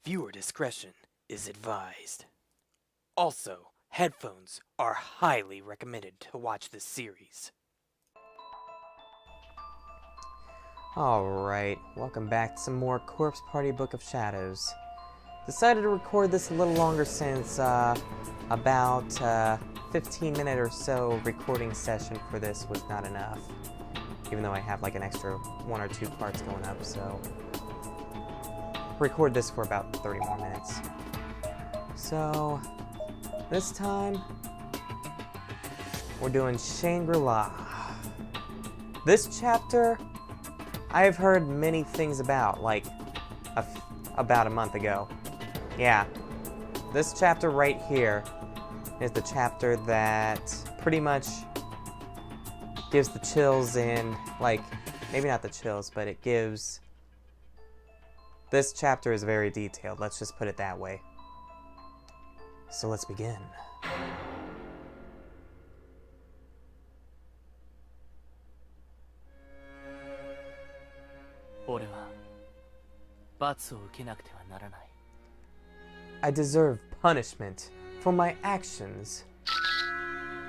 Viewer discretion is advised. Also, headphones are highly recommended to watch this series. Alright, welcome back to some more Corpse Party Book of Shadows. Decided to record this a little longer since about 15-minute or so recording session for this was not enough. Even though I have like an extra 1 or 2 parts going up, so record this for about 30 more minutes. So this time we're doing Shangri-La. This chapter I've heard many things about, like about a month ago. Yeah, this chapter right here is the chapter that pretty much gives the chills and, like, maybe not the chills, but it gives... This chapter is very detailed, let's just put it that way. So let's begin. 俺は罰を受けなくてはならない。 I deserve punishment for my actions.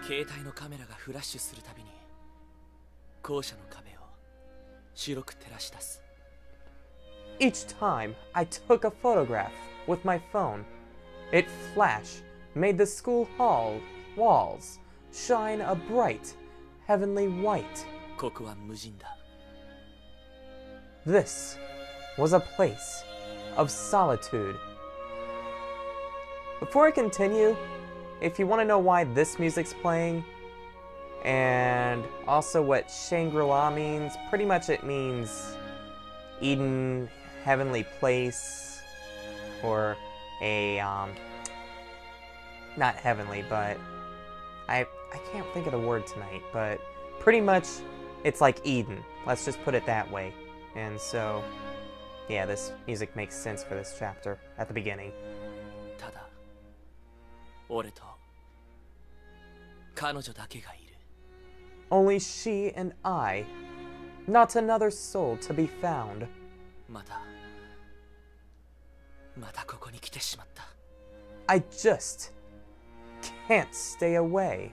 携帯のカメラがフラッシュするたびに校舎の壁を白く照らし出す。 Each time I took a photograph with my phone, it flashed, made the school hall walls shine a bright, heavenly white. ここは無人だ。 This was a place of solitude. Before I continue, if you want to know why this music's playing, and also what Shangri-La means, pretty much it means Eden, heavenly place, or a, not heavenly, but I can't think of the word tonight, but pretty much it's like Eden. Let's just put it that way. And so, yeah, this music makes sense for this chapter at the beginning. ただ、俺と彼女だけがいる。 Only she and I, not another soul to be found. またここに来てしまった。 I just can't stay away.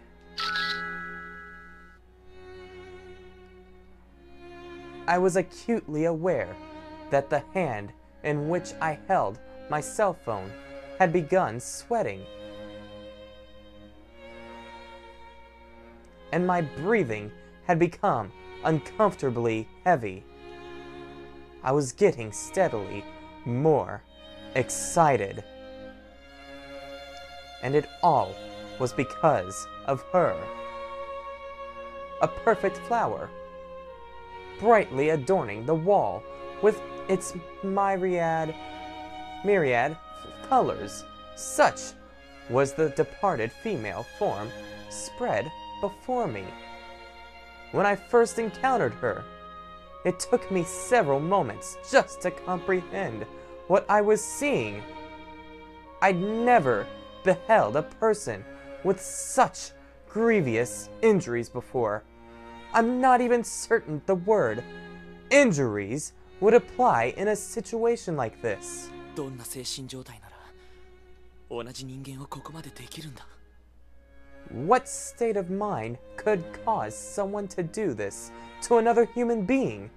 I was acutely aware that the hand in which I held my cell phone had begun sweating, and my breathing had become uncomfortably heavy. I was getting steadily more excited, and it all was because of her. A perfect flower, brightly adorning the wall with its myriad colors. Such was the departed female form spread before me. When I first encountered her, it took me several moments just to comprehend what I was seeing. I'd never beheld a person with such grievous injuries before. I'm not even certain the word injuries would apply in a situation like this. どんな精神状態なら同じ人間をここまでできるんだ。 What state of mind could cause someone to do this to another human being?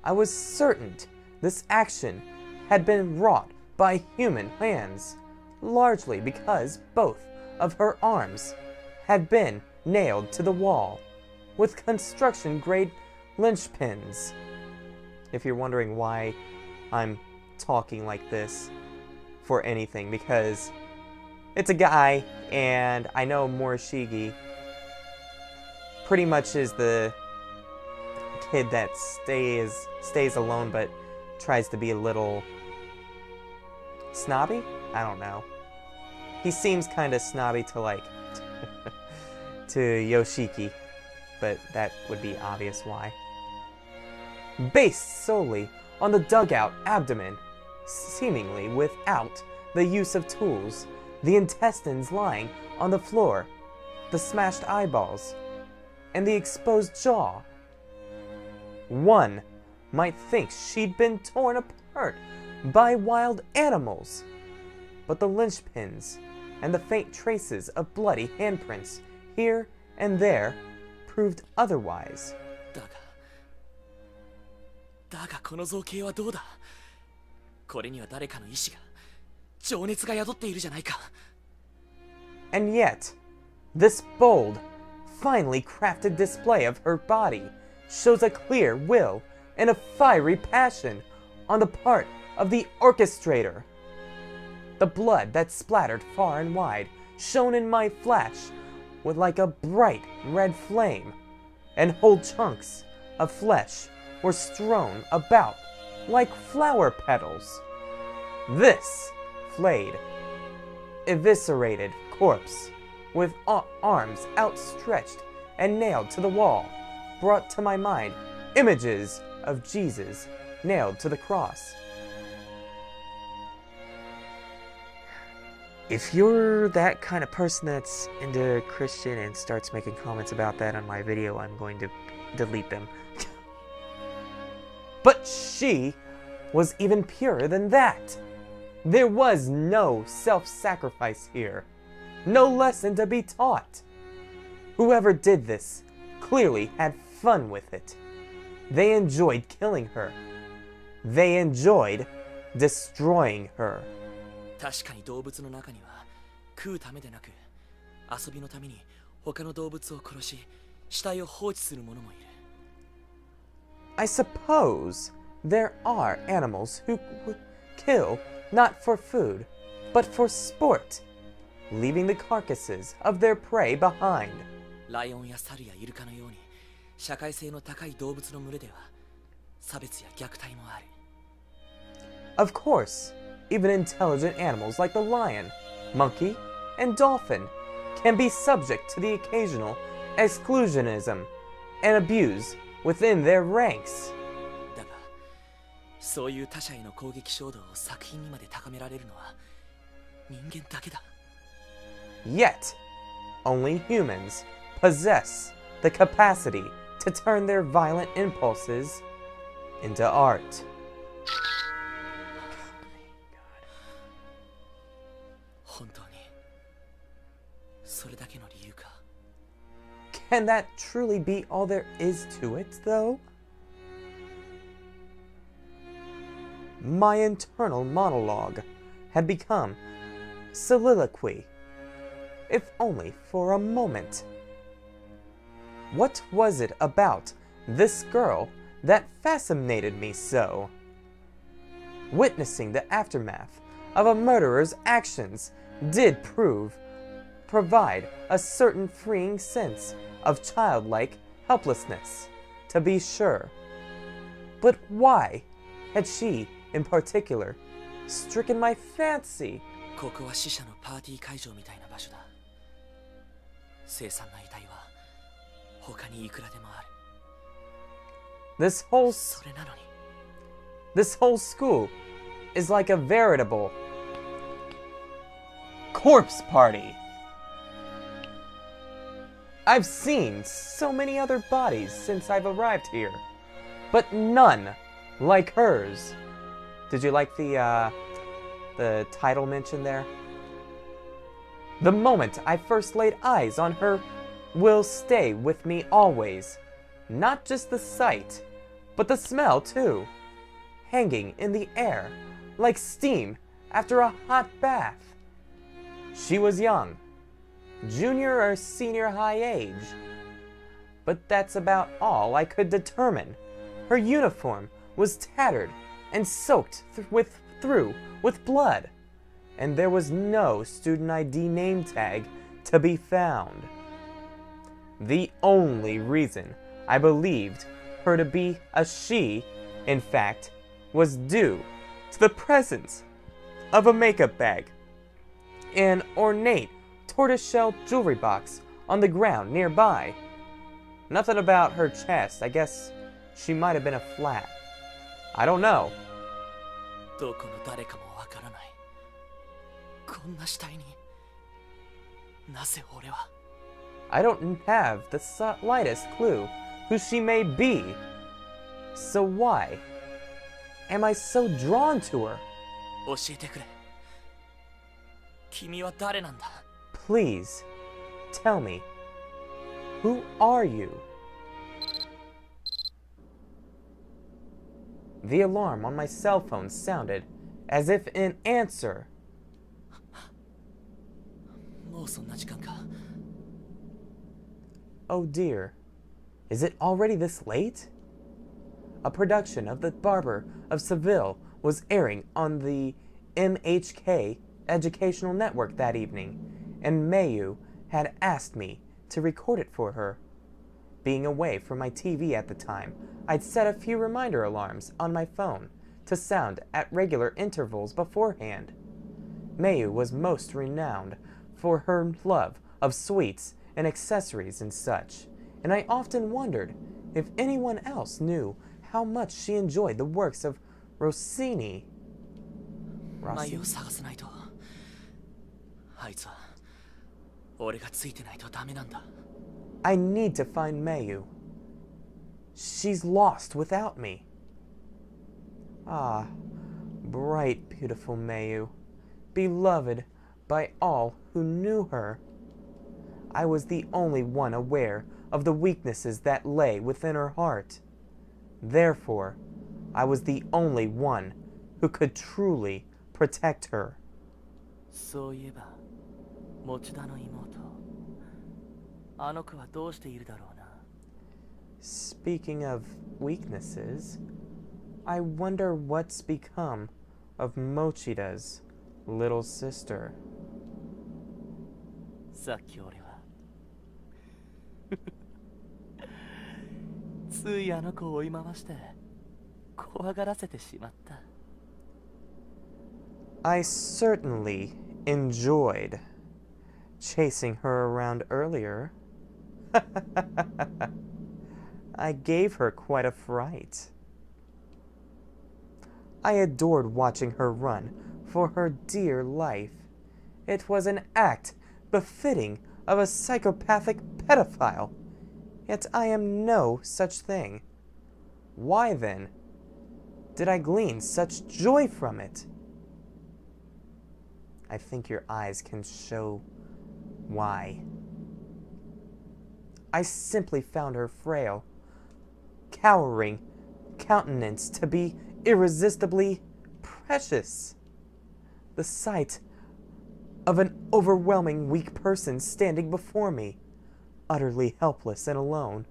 I was certain this action had been wrought by human hands, largely because both of her arms had been nailed to the wall with construction-grade linchpins. If you're wondering why I'm talking like this for anything, because it's a guy, and I know Morishige pretty much is the kid that stays alone but tries to be a little snobby? I don't know. He seems kind of snobby to, like, to Yoshiki, but that would be obvious why. Based solely on the dugout abdomen, seemingly without the use of tools, the intestines lying on the floor, the smashed eyeballs, and the exposed jaw. One might think she'd been torn apart by wild animals. But the linchpins and the faint traces of bloody handprints here and there proved otherwise. だがこの造形はどうだ。これには誰かの意志が、情熱が宿っているじゃないか。And yet, this bold, finely crafted display of her body shows a clear will and a fiery passion on the part of the orchestrator. The blood that splattered far and wide shone in my flash with like a bright red flame, and whole chunks of flesh were strewn about like flower petals. This flayed, eviscerated corpse, with arms outstretched and nailed to the wall, brought to my mind images of Jesus nailed to the cross. If you're that kind of person that's into Christian and starts making comments about that on my video, I'm going to delete them. But she was even purer than that. There was no self-sacrifice here, no lesson to be taught. Whoever did this clearly had fun with it. They enjoyed killing her. They enjoyed destroying her. 確かに動物の中には食うためでなく遊びのために他の動物を殺し死体を放置する者もいる。 I suppose there are animals who kill not for food, but for sport, leaving the carcasses of their prey behind. ライオンやサルやイルカのように社会性の高い動物の群れでは差別や虐待もある。 Of course, even intelligent animals like the lion, monkey, and dolphin can be subject to the occasional exclusionism and abuse within their ranks. だが、そういう他者への攻撃衝動を作品にまで高められるのは人間だけだ。 Yet, only humans possess the capacity to turn their violent impulses into art. 本当にそれだけの理由か。 Can that truly be all there is to it, though? My internal monologue had become soliloquy, if only for a moment. What was it about this girl that fascinated me so? Witnessing the aftermath of a murderer's actions did provide a certain freeing sense of childlike helplessness, to be sure. But why had she, in particular, stricken my fancy? ここは死者のパーティー会場みたいな場所だ。凄惨な遺体は他にいくらでもある。 This whole それなのに This whole school is like a veritable corpse party. I've seen so many other bodies since I've arrived here, but none like hers. Did you like the title mention there? The moment I first laid eyes on her will stay with me always. Not just the sight, but the smell too. Hanging in the air, like steam after a hot bath. She was young, junior or senior high age. But that's about all I could determine. Her uniform was tattered and soaked through with blood, and there was no student ID name tag to be found. The only reason I believed her to be a she, in fact, was due to the presence of a makeup bag, an ornate tortoiseshell jewelry box on the ground nearby. Nothing about her chest. I guess she might have been a flat. I don't know. どこの誰かもわからない。こんな死体になぜ俺は。 I don't have the slightest clue who she may be. So why am I so drawn to her? 教えてくれ。君は誰なんだ？ Please, tell me, who are you? The alarm on my cell phone sounded as if in answer. もうそんな時間か。Oh dear, is it already this late? A production of The Barber of Seville was airing on the MHK educational network that evening, and Mayu had asked me to record it for her. Being away from my TV at the time, I'd set a few reminder alarms on my phone to sound at regular intervals beforehand. Mayu was most renowned for her love of sweets and accessories and such, and I often wondered if anyone else knew how much she enjoyed the works of Rossini. 眉を探さないと。あいつは俺がついてないとダメなんだ。I need to find Mayu. She's lost without me. Ah, bright, beautiful Mayu, beloved by all who knew her. I was the only one aware of the weaknesses that lay within her heart. Therefore, I was the only one who could truly protect her. そういえば、持田の妹。あの子はどうしているだろうな。Speaking of weaknesses, I wonder what's become of Mochida's little sister. さっき俺はついあの子を追い回して怖がらせてしまった。I certainly enjoyed chasing her around earlier. I gave her quite a fright. I adored watching her run for her dear life. It was an act befitting of a psychopathic pedophile. Yet I am no such thing. Why then did I glean such joy from it? I think your eyes can show why. I simply found her frail, cowering countenance to be irresistibly precious. The sight of an overwhelming weak person standing before me, utterly helpless and alone,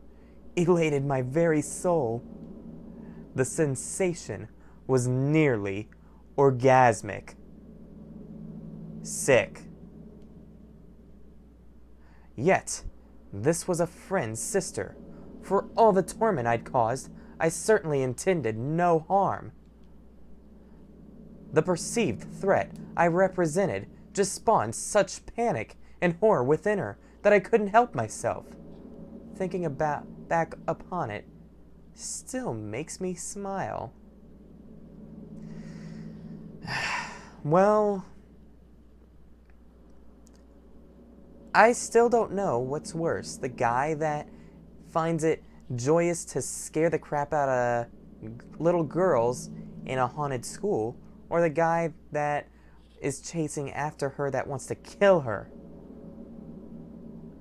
elated my very soul. The sensation was nearly orgasmic. Sick. Yet, this was a friend's sister. For all the torment I'd caused, I certainly intended no harm. The perceived threat I represented just spawned such panic and horror within her that I couldn't help myself. Thinking back upon it still makes me smile. Well, I still don't know what's worse. The guy that finds it joyous to scare the crap out of little girls in a haunted school, or the guy that is chasing after her that wants to kill her.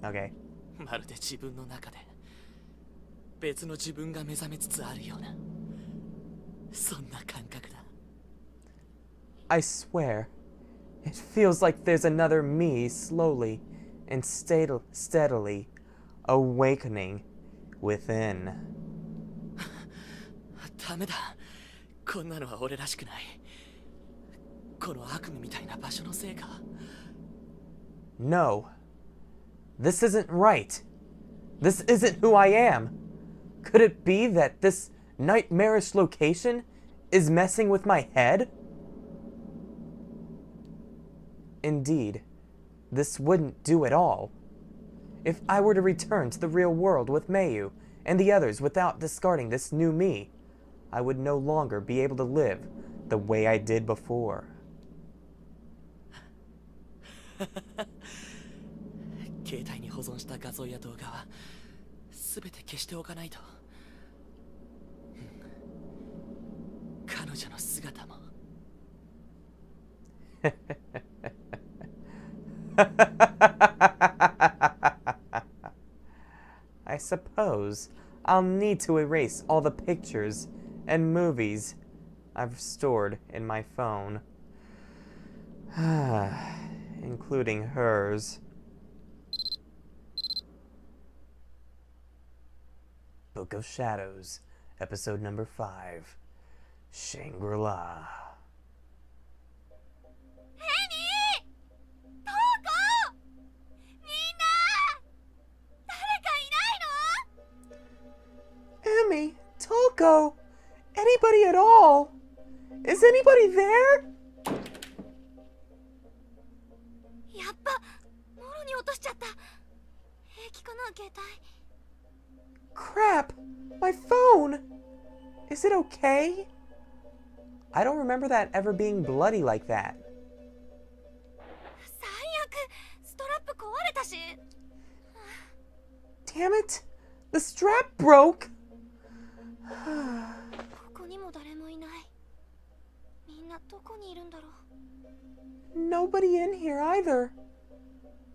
Okay. まるで自分の中で別の自分が目覚めつつあるようなそんな感覚だ。I swear, it feels like there's another me slowly and steadily awakening within. ダメだ。こんなのは俺らしくない。この悪夢みたいな場所のせいか。No. This isn't right. This isn't who I am. Could it be that this nightmarish location is messing with my head? Indeed, this wouldn't do at all. If I were to return to the real world with Mayu and the others without discarding this new me, I would no longer be able to live the way I did before. 携帯に保存した画像や動画は全て消しておかないと。彼女の姿も I suppose I'll need to erase all the pictures and movies I've stored in my phone. Including hers. Book of Shadows, episode number 5, Shangri-La. Emmy, Toko, anybody at all? Is anybody there? やっぱもろに落としちゃった。平気かな、携帯。 Crap! My phone! Is it okay? I don't remember that ever being bloody like that. 最悪、ストラップ壊れたし。 Damn it! The strap broke! ここにも誰もいない。みんなどこにいるんだろう。 Nobody in here either.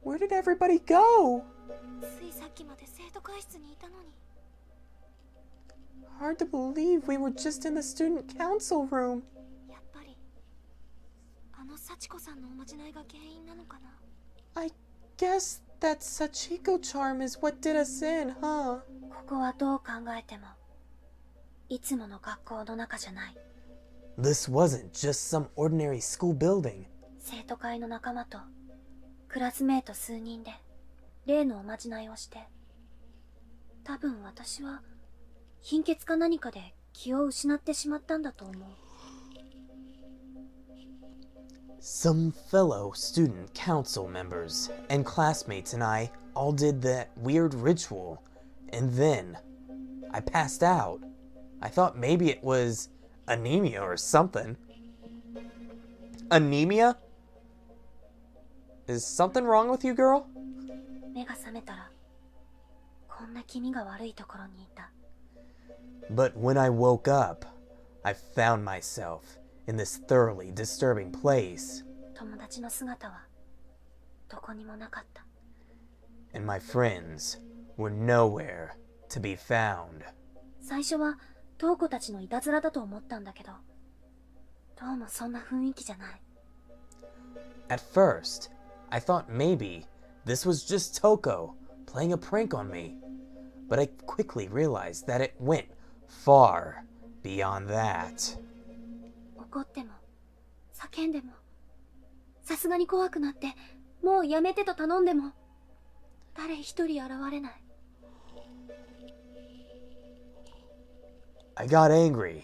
Where did everybody go? ついさっきまで生徒会室にいたのに。 Hard to believe we were just in the student council room. やっぱりあの幸子さんのおまじないが原因なのかな。 I guess that Sachiko charm is what did us in, huh? ここはどう考えてもいつもの学校の中じゃない。 This wasn't just some ordinary school building. 生徒会の仲間とクラスメート数人で例のおまじないをして、多分私は貧血か何かで気を失ってしまったんだと思う。 Some fellow student council members and classmates and I all did that weird ritual, and then I passed out. I thought maybe it was anemia or something. Anemia? Is something wrong with you, girl? 目が覚めたらこんな気味が悪いところにいた。 But when I woke up, I found myself in this thoroughly disturbing place. 友達の姿はどこにもなかった。 And my friends were nowhere to be found. 最初は瞳子たちのいたずらだと思ったんだけど、どうもそんな雰囲気じゃない。 At first, I thought maybe this was just Toko playing a prank on me, but I quickly realized that it went far beyond that. 怒っても叫んでも、さすがに怖くなってもうやめてと頼んでも誰一人現れない。 I got angry.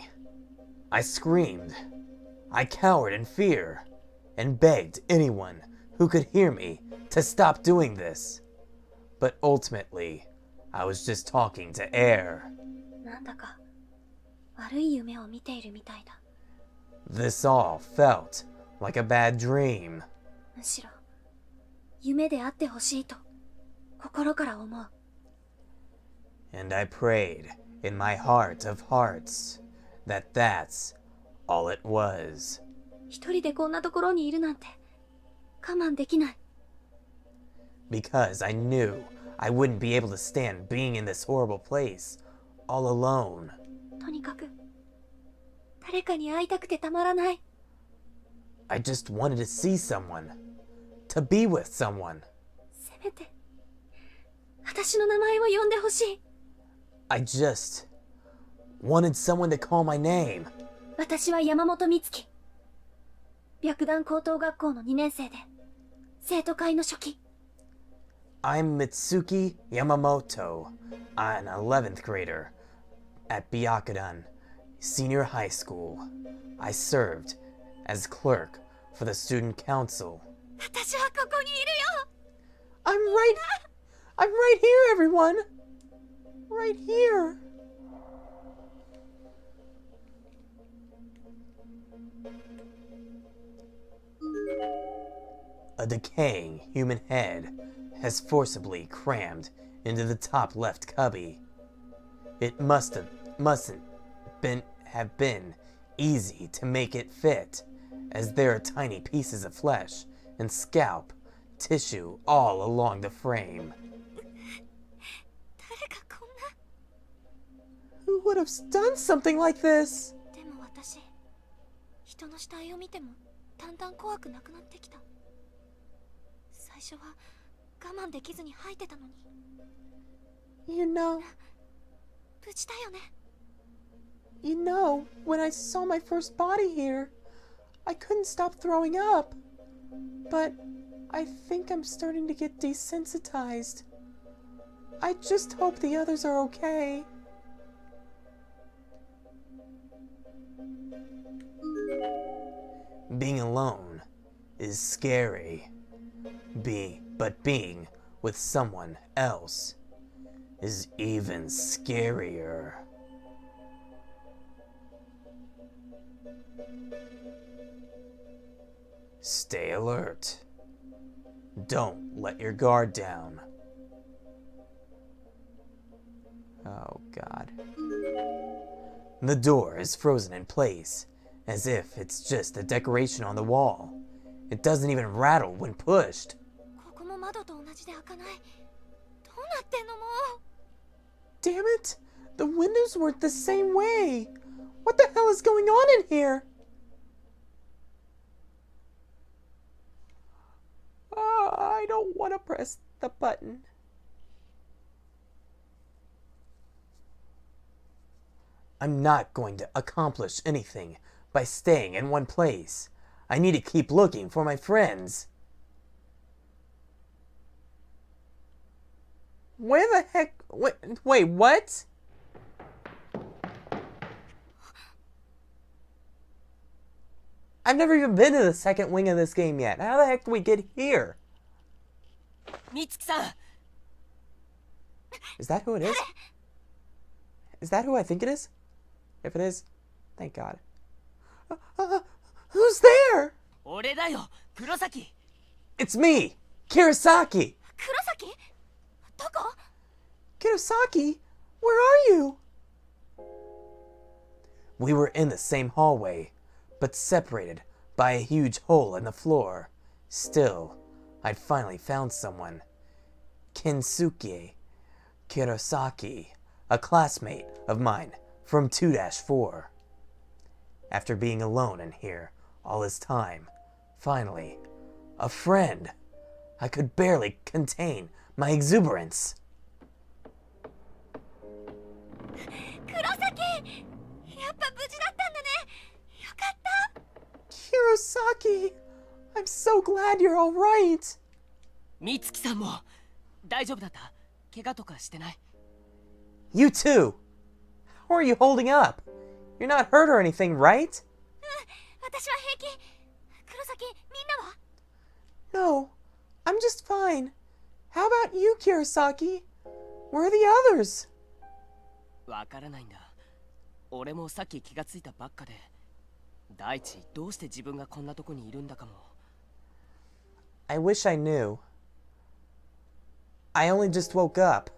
I screamed. I cowered in fear and begged anyone who could hear me to stop doing this. But ultimately, I was just talking to air. なんだか悪い夢を見ているみたいだ。 This all felt like a bad dream. むしろ夢であってほしいと心から思う。 And I prayed in my heart of hearts that that's all it was. 一人でこんなところにいるなんて我慢できない。 Because I knew I wouldn't be able to stand being in this horrible place all alone. とにかく誰かに会いたくてたまらない。 I just wanted to see someone, to be with someone. せめて私の名前を呼んでほしい。 I just wanted someone to call my name. 私は山本美月。白檀高等学校の2年生で生徒会の初期。 I'm Mitsuki Yamamoto. I'm an 11th grader at Byakudan Senior High School. I served as clerk for the student council. 私はここにいるよ。 I'm right here, everyone. Right here. A decaying human head has forcibly crammed into the top left cubby. It mustn't have been easy to make it fit, as there are tiny pieces of flesh and scalp, tissue all along the frame. 誰がこんな。 Who would have done something like this? でも私、人の死体を見てもだんだん怖くなくなってきた。最初は我慢できずに吐いてたのに。 You know, 無事だよね。 when I saw my first body here, I couldn't stop throwing up. But I think I'm starting to get desensitized. I just hope the others are okay. Being alone is scary. But being with someone else is even scarier. Stay alert. Don't let your guard down. Oh, God. The door is frozen in place, as if it's just a decoration on the wall. It doesn't even rattle when pushed. ここも窓と同じで開かない。どうなってんのもう。 Damn it! The windows weren't the same way! What the hell is going on in here? I don't want to press the button. I'm not going to accomplish anything by staying in one place. I need to keep looking for my friends. Where the heck? Wait, what? I've never even been to the second wing of this game yet. How the heck did we get here? 美月さん Is that who it is? Is that who I think it is? If it is, thank God. Who's there? 俺だよ黒崎 It's me, Kirasaki. 黒崎？どこ？ Kirasaki, where are you? We were in the same hallway, but separated by a huge hole in the floor. Still, I'd finally found someone. Kensuke Kirasaki, a classmate of mine from 2-4. After being alone in here all this time, finally, a friend. I could barely contain my exuberance. 黒崎！やっぱ無事だったんだね。よかった。 Kirasaki, I'm so glad you're all right. 美月さんも大丈夫だった？怪我とかしてない？ You too. How are you holding up? You're not hurt or anything, right? 私は平気。黒崎、みんなは？ No, I'm just fine. How about you, Kirasaki? Where are the others? わからないんだ。俺もさっき気がついたばっかで。大地、どうして自分がこんなとこにいるんだかも。I wish I knew. I only just woke up,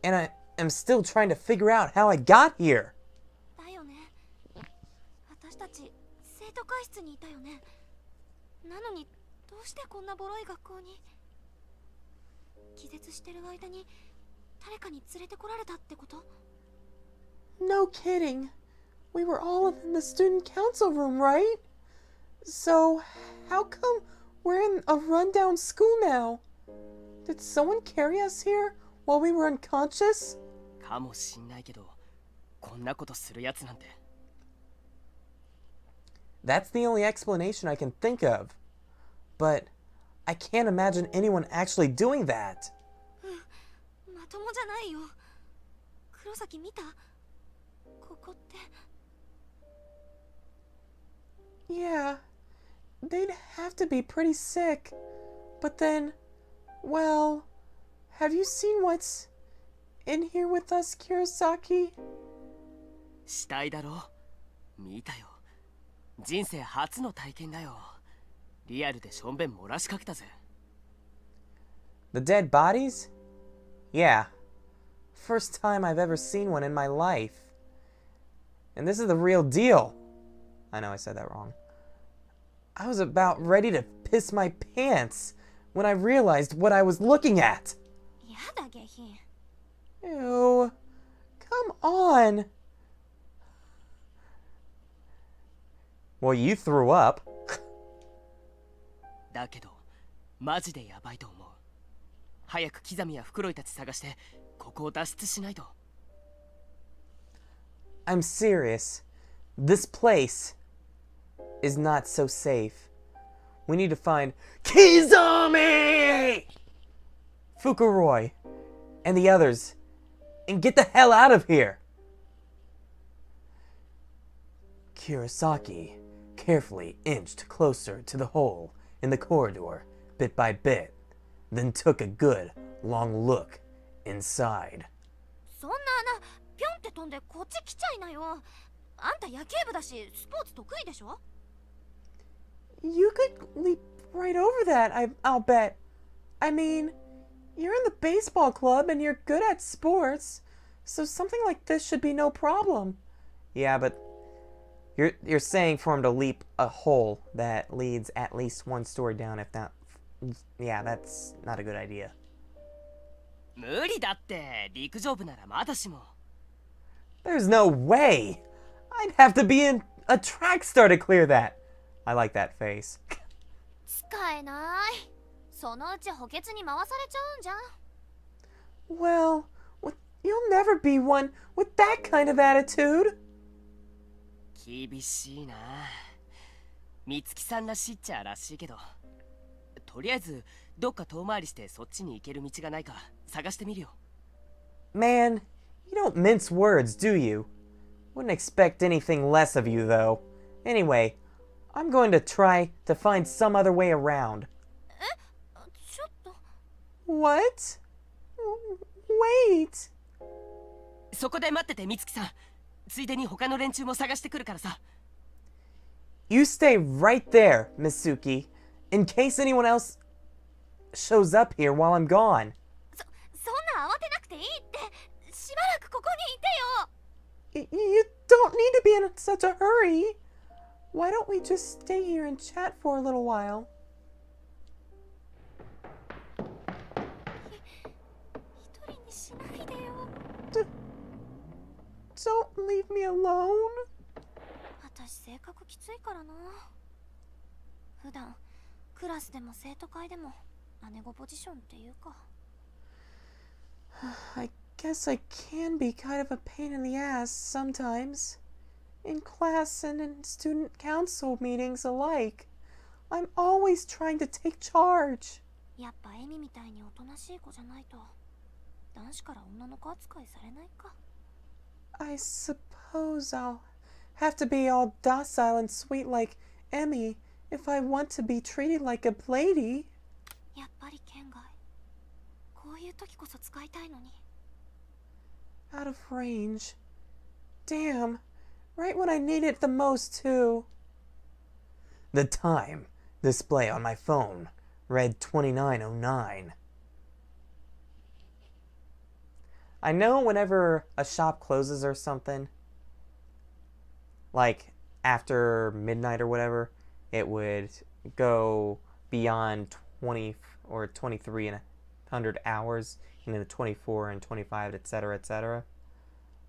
and I am still trying to figure out how I got here. だよね。私たち生徒会室にいたよね。なのにどうしてこんなボロい学校に？気絶してる間に誰かに連れてこられたってこと？ No kidding. We were all in the student council room, right? So, how come we're in a rundown school now? Did someone carry us here while we were unconscious? かもしんないけど、こんなことするやつなんて。That's the only explanation I can think of. But I can't imagine anyone actually doing that. まともじゃないよ。黒崎見た？ここって。 Yeah, they'd have to be pretty sick. But then, well, have you seen what's in here with us, Kirasaki? 死体だろ？見たよ。人生初の体験だよ。リアルでしょんべん漏らしかけたぜ。The dead bodies? Yeah. First time I've ever seen one in my life. And this is the real deal. I know I said that wrong. I was about ready to piss my pants when I realized what I was looking at. やだ下品。 Ew. Come on. Well, you threw up. だけどマジでヤバいと思う。早くキザミやフクロイたち探してここを脱出しないと。 I'm serious. This place is not so safe. We need to find Kizami! Fukuroi and the others and get the hell out of here. Kurosaki carefully inched closer to the hole in the corridor bit by bit, then took a good long look inside. そんなぴょんって飛んでこっち来ちゃいなよ。あんた野球部だしスポーツ得意でしょ。 You could leap right over that, I'll bet. I mean, you're in the baseball club and you're good at sports, so something like this should be no problem. Yeah, but you're saying for him to leap a hole that leads at least one story down, if not... Yeah, that's not a good idea. 無理だって陸上部ならまだしも。 There's no way! I'd have to be in a track star to clear that. I like that face. 使えない。そのうち補欠に回されちゃうんじゃん。 Well, you'll never be one with that kind of attitude. 厳しいな。美月さんらしいっちゃらしいけど、とりあえずどっか遠回りしてそっちに行ける道がないか探してみるよ。 Man, you don't mince words, do you? Wouldn't expect anything less of you, though. Anyway, I'm going to try to find some other way around. ちょっと。 What? Wait. そこで待ってて美月さん。ついでに他の連中も探してくるからさ。 You stay right there, Mitsuki, in case anyone else shows up here while I'm gone. そんな慌てなくていいって。しばらくここにいてよ。 You don't need to be in such a hurry. Why don't we just stay here and chat for a little while? 一人にしないでよ。 Don't leave me alone. 私性格きついからな。普段クラスでも生徒会でも姉子ポジションっていうか。 I guess I can be kind of a pain in the ass sometimes. In class and in student council meetings alike. I'm always trying to take charge. やっぱエミみたいにおとなしい子じゃないと男子から女の子扱いされないか。 I suppose I'll have to be all docile and sweet like Emmy if I want to be treated like a lady. やっぱり県外。こういう時こそ使いたいのに。 Out of range. Damn. Right when I need it the most, too. The time display on my phone read 29:09. I know whenever a shop closes or something, like after midnight or whatever, it would go beyond 20 or 2300 hours, into the 24 and 25, etc., etc.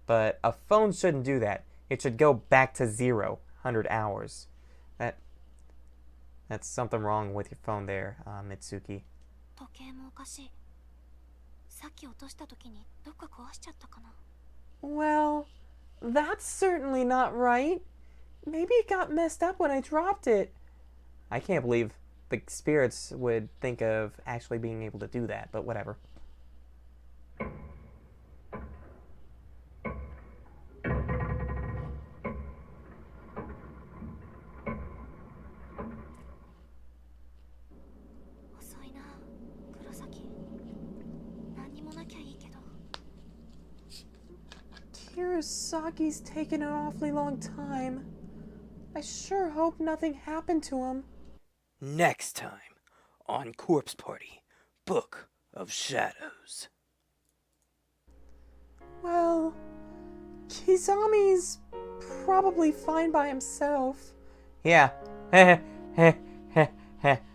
But a phone shouldn't do that. It should go back to 100 hours. That's something wrong with your phone there, Mitsuki. 時計もおかしい。さっき落とした時にどっか壊しちゃったかな。 Well, that's certainly not right. Maybe it got messed up when I dropped it. I can't believe the spirits would think of actually being able to do that, but whatever. Kirasaki's taken an awfully long time. I sure hope nothing happened to him. Next time on Corpse Party, Book of Shadows. Well, Kizami's probably fine by himself. Yeah, へ、へ、へ。